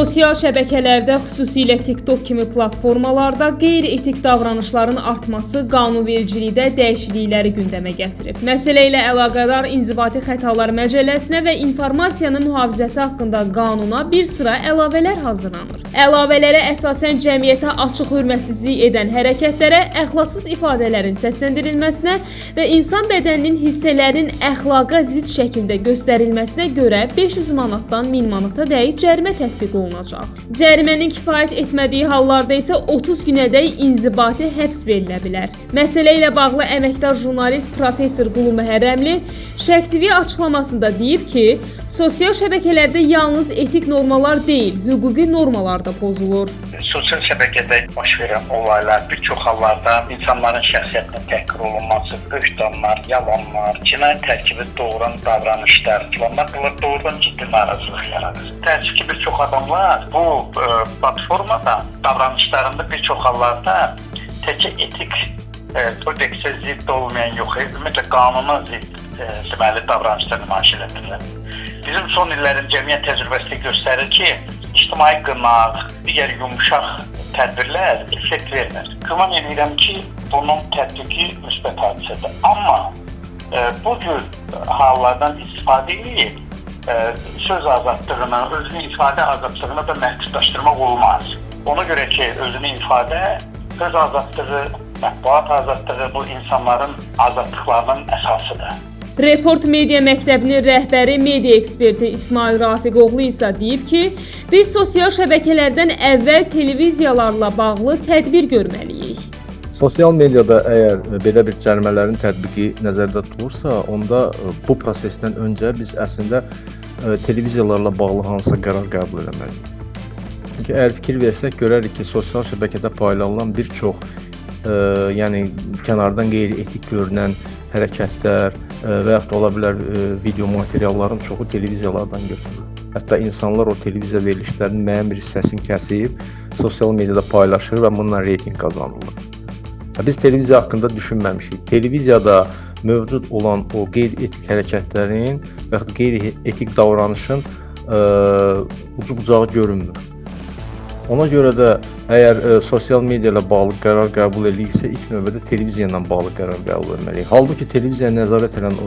Sosial şəbəkələrdə, xüsusilə TikTok kimi platformalarda qeyri-etik davranışların artması qanunvericilikdə dəyişiklikləri gündəmə gətirib. Məsələ ilə əlaqədar İnzibati Xətalar Məcəlləsinə və İnformasiyanın Mühafizəsi haqqında qanuna bir sıra əlavələr hazırlanır. Əlavələrə əsasən cəmiyyətə açıq hörmətsizlik edən hərəkətlərə, əxlaqsız ifadələrin səsləndirilməsinə və insan bədəninin hissələrinin əxlaqa zidd şəkildə göstərilməsinə görə 500 manatdan 1000 manata dək cərimə tətbiq olunacaq. Cərimənin kifayət etmədiyi hallarda isə 30 günədək inzibati həbs verilə bilər. Məsələ ilə bağlı əməkdar jurnalist professor Qulu Məhərrəmli Şərq TV açıqlamasında deyib ki, sosial şəbəkələrdə yalnız etik normalar deyil, hüquqi normalar da pozulur. Sosial şəbəkədə baş verən olaylar bir çox hallarda insanların şəxsiyyətinin təhqir olunması, böhtanlar, yalanlar, cinayət tərkibi doğuran davranışlar, bunlar doğrudan ciddi narazılıq yaradır. Təəssüf ki, bir çox adamlar bu platformada davranışlarında bir çox hallarda təkcə etik kodeksə zidd olmayan yox, ümumiyyətlə qanuna zidd deməli davranışlar nümayiş edirlər. Bizim son illərin cəmiyyət təcrübəsi göstərir ki, ictimai qınaq, digər yumuşaq tədbirlər effekt vermir. Güman edirəm ki, bunun tətbiqi müsbət hadisədir. Amma bu cür hallardan istifadə edib söz azadlığını, özünü ifadə azadlığını da məhdudlaşdırmaq olmaz. Ona görə ki, özünü ifadə, söz azadlığı, mətbuat azadlığı bu insanların azadlıqlarının əsasıdır. Report Media Məktəbinin rəhbəri, media eksperti İsmail Rafiqoğlu isə deyib ki, biz sosial şəbəkələrdən əvvəl televiziyalarla bağlı tədbir görməliyik. Sosial mediada əgər belə bir cərimələrin tətbiqi nəzərdə tutulursa, onda bu prosesdən öncə biz əslində televiziyalarla bağlı hansısa qərar qəbul etməliyik. Çünki əgər fikir versək, görərik ki, sosial şəbəkədə paylanılan bir çox yəni kənardan qeyri-etik görünən hərəkətlər və yaxud da ola bilər video materialların çoxu televiziyalardan götürülür. Hətta insanlar o televiziya verilişlərinin müəyyən bir hissəsini kəsib, sosial mediada paylaşır və bununla reyting qazanırlar. Biz televiziya haqqında düşünməmişik. Televiziyada mövcud olan o qeyri-etik hərəkətlərin və yaxud qeyri-etik davranışın ucu-bucağı görünmür. Ona görə də əgər sosial media ilə bağlı qərar qəbul ediriksə, ilk növbədə televiziya ilə bağlı qərar qəbul etməliyik. Halbuki televiziyaya nəzarət edən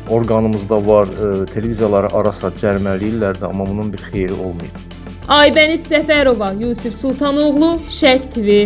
orqanımızda var, televiziyaları arasa cərimələyirlər də, amma bunun bir xeyri olmayıb. Aybəniz Səfərova, Yusif Sultanoğlu, Şərq TV.